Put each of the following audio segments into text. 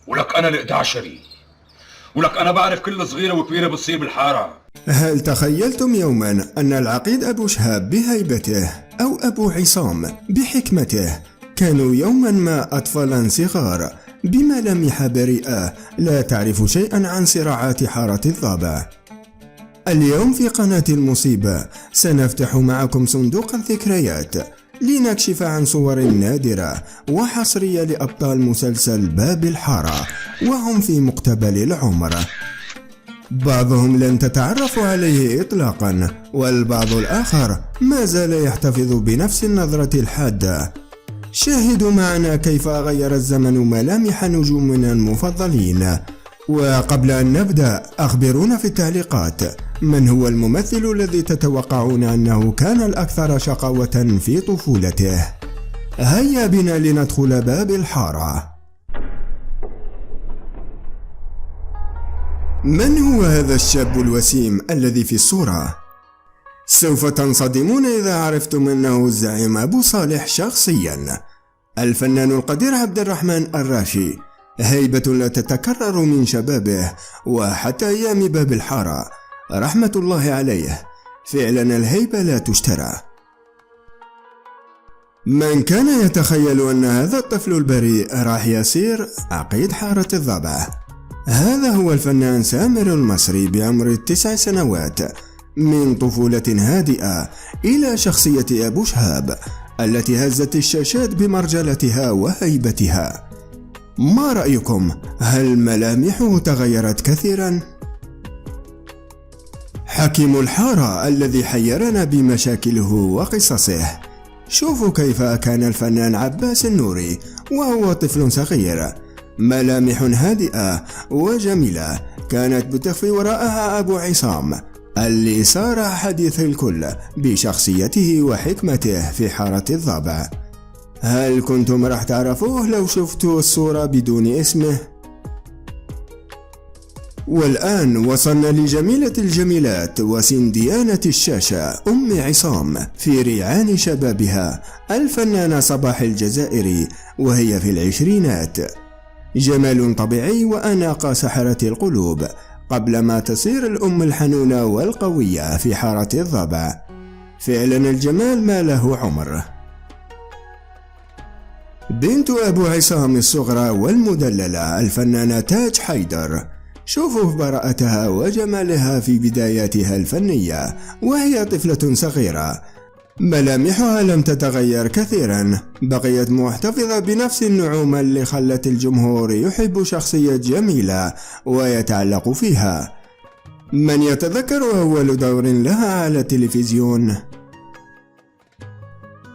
ولك أنا ال11، ولك أنا بعرف كل صغيرة وكبيرة بتصير بالحارة. هل تخيلتم يوما أن العقيد أبو شهاب بهيبته أو أبو عصام بحكمته كانوا يوما ما أطفالا صغار بملامح بريئة لا تعرف شيئا عن صراعات حارة الضبع؟ اليوم في قناة المصيبة سنفتح معكم صندوق الذكريات لنكشف عن صور نادرة وحصرية لأبطال مسلسل باب الحارة وهم في مقتبل العمر. بعضهم لن تتعرفوا عليه إطلاقا، والبعض الآخر ما زال يحتفظ بنفس النظرة الحادة. شاهدوا معنا كيف غير الزمن ملامح نجومنا المفضلين. وقبل أن نبدأ أخبرونا في التعليقات من هو الممثل الذي تتوقعون أنه كان الأكثر شقاوة في طفولته. هيا بنا لندخل باب الحارة. من هو هذا الشاب الوسيم الذي في الصورة؟ سوف تنصدمون إذا عرفتم أنه الزعيم أبو صالح شخصيا، الفنان القدير عبد الرحمن الراشي. هيبة لا تتكرر من شبابه وحتى أيام باب الحارة رحمة الله عليه، فعلا الهيبة لا تشترى. من كان يتخيل أن هذا الطفل البريء راح يصير عقيد حارة الضبع؟ هذا هو الفنان سامر المصري بعمر 9 سنوات، من طفولة هادئة إلى شخصية أبو شهاب التي هزت الشاشات بمرجلتها وهيبتها. ما رأيكم؟ هل ملامحه تغيرت كثيرا؟ حكيم الحارة الذي حيرنا بمشاكله وقصصه. شوفوا كيف كان الفنان عباس النوري وهو طفل صغير، ملامح هادئة وجميلة كانت بتخفي وراءها أبو عصام اللي صار حديث الكل بشخصيته وحكمته في حارة الضبع. هل كنتم راح تعرفوه لو شفتوا الصورة بدون اسمه؟ والآن وصلنا لجميلة الجميلات وسنديانة الشاشة أم عصام في ريعان شبابها، الفنانة صباح الجزائري وهي في العشرينات. جمال طبيعي وأناقة سحرة القلوب قبل ما تصير الأم الحنونة والقوية في حارة الضبع. فعلا الجمال ما له عمر. بنت أبو عصام الصغرى والمدللة الفنانة تاج حيدر. شوفوا براءتها وجمالها في بداياتها الفنية وهي طفلة صغيرة، ملامحها لم تتغير كثيرا، بقيت محتفظة بنفس النعومة اللي خلت الجمهور يحب شخصية جميلة ويتعلق فيها. من يتذكر أول دور لها على التلفزيون؟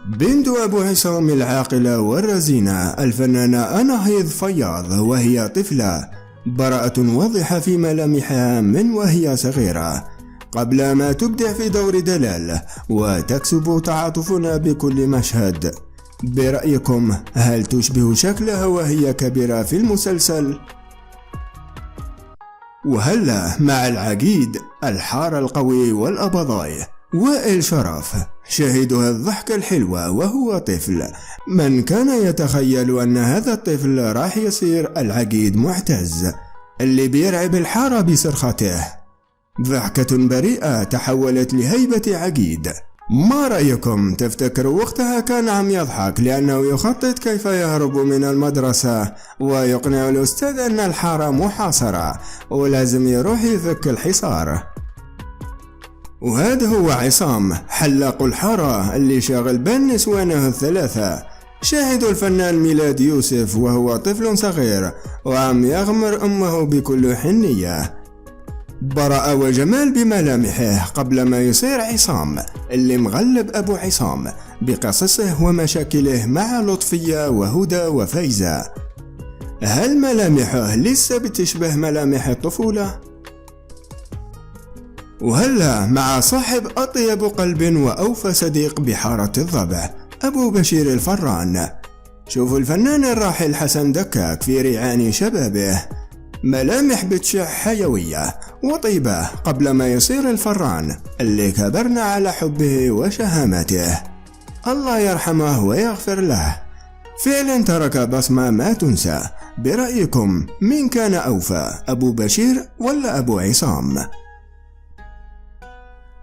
بنت أبو عصام العاقلة والرزينة الفنانة أناهيض فياض وهي طفلة، براءة واضحة في ملامحها من وهي صغيرة قبل ما تبدع في دور دلال وتكسب تعاطفنا بكل مشهد. برأيكم هل تشبه شكلها وهي كبيرة في المسلسل؟ وهلا مع العقيد الحارة القوي والأبضاي وائل شرف. شاهدوا الضحكة الحلوة وهو طفل. من كان يتخيل أن هذا الطفل راح يصير العقيد معتز اللي بيرعب الحارة بصرخته؟ ضحكة بريئة تحولت لهيبة عقيد. ما رأيكم؟ تفتكر وقتها كان عم يضحك لأنه يخطط كيف يهرب من المدرسة ويقنع الأستاذ أن الحارة محاصرة ولازم يروح يفك الحصار. وهذا هو عصام حلاق الحارة اللي شاغل بين نسوانه الثلاثة. شاهدوا الفنان ميلاد يوسف وهو طفل صغير وعم يغمر أمه بكل حنية. براءة وجمال بملامحه قبل ما يصير عصام اللي مغلب أبو عصام بقصصه ومشاكله مع لطفية وهدى وفايزة. هل ملامحه لسه بتشبه ملامح الطفولة؟ وهلا مع صاحب أطيب قلب وأوفى صديق بحارة الضبع أبو بشير الفران. شوفوا الفنان الراحل حسن دكاك في ريعان شبابه، ملامح بتشع حيوية وطيبة قبل ما يصير الفران اللي كبرنا على حبه وشهامته. الله يرحمه ويغفر له. فعلا ترك بصمة ما تنسى. برأيكم مين كان أوفى، أبو بشير ولا أبو عصام؟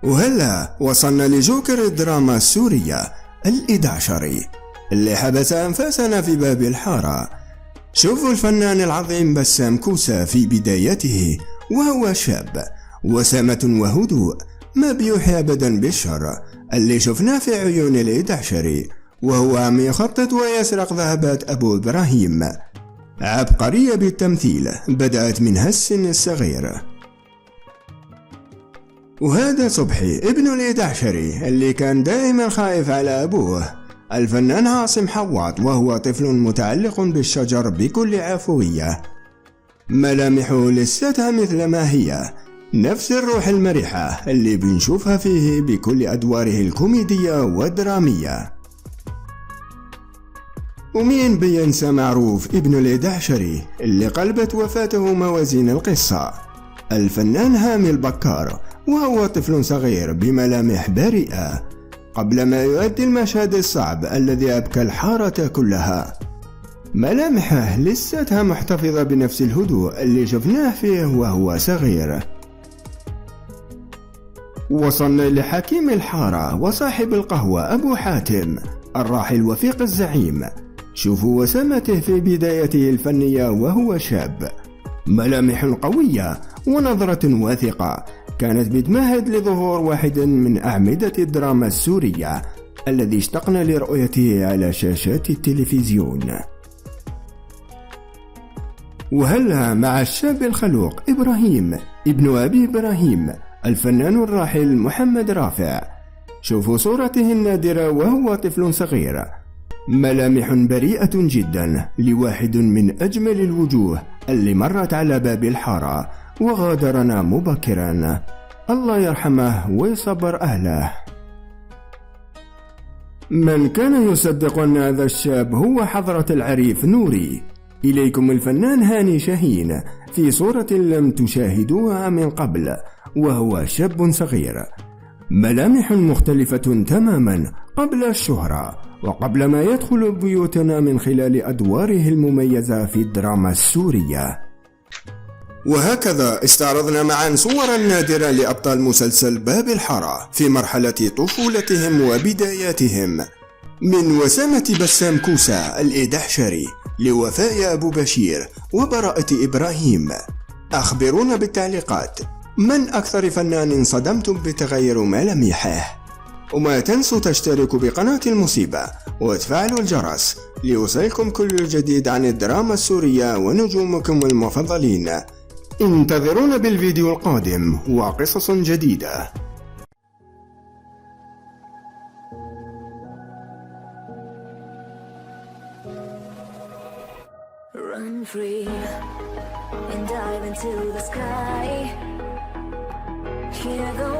وهلا وصلنا لجوكر الدراما السورية ال11 اللي حبس أنفاسنا في باب الحارة. شوفوا الفنان العظيم بسام كوسة في بدايته وهو شاب، وسامة وهدوء ما بيوحي أبدا بالشر اللي شفناه في عيون ال11، وهو عم يخطط ويسرق ذهبات أبو إبراهيم. عبقرية بالتمثيل بدأت من هالسن الصغير. وهذا صبحي ابن ال11 اللي كان دائما خايف على أبوه الفنان عاصم حواط، وهو طفل متعلق بالشجر بكل عفوية. ملامحه لستها مثل ما هي، نفس الروح المرحة اللي بنشوفها فيه بكل أدواره الكوميدية والدرامية. ومين بينسى معروف ابن ال11 اللي قلبت وفاته موازين القصة، الفنان هامي البكار، وهو طفل صغير بملامح بريئة قبل ما يؤدي المشهد الصعب الذي أبكى الحارة كلها. ملامحه لستها محتفظة بنفس الهدوء اللي شفناه فيه وهو صغير. وصلنا لحكيم الحارة وصاحب القهوة أبو حاتم الراحل وفيق الزعيم. شوفوا وسامته في بدايته الفنية وهو شاب، ملامح قوية ونظرة واثقة كانت بتمهد لظهور واحد من أعمدة الدراما السورية الذي اشتقنا لرؤيته على شاشات التلفزيون. وهلا مع الشاب الخلوق إبراهيم ابن أبي إبراهيم الفنان الراحل محمد رافع. شوفوا صورته النادرة وهو طفل صغير، ملامح بريئة جدا لواحد من أجمل الوجوه اللي مرت على باب الحارة وغادرنا مبكرا. الله يرحمه ويصبر أهله. من كان يصدق أن هذا الشاب هو حضرة العريف نوري، إليكم الفنان هاني شاهين في صورة لم تشاهدوها من قبل، وهو شاب صغير، ملامح مختلفة تماما قبل الشهرة وقبل ما يدخل بيوتنا من خلال أدواره المميزة في الدراما السورية. وهكذا استعرضنا معا صورا نادرة لأبطال مسلسل باب الحارة في مرحلة طفولتهم وبداياتهم، من وسامة بسام كوسة ال11 لوفاء أبو بشير وبراءة إبراهيم. أخبرونا بالتعليقات من أكثر فنان صدمتم بتغير ملامحه، وما تنسوا تشتركوا بقناة المصيبة وتفعلوا الجرس ليوصلكم كل الجديد عن الدراما السورية ونجومكم المفضلين. انتظرونا بالفيديو القادم وقصص جديدة. Run free and dive into the sky. Here goes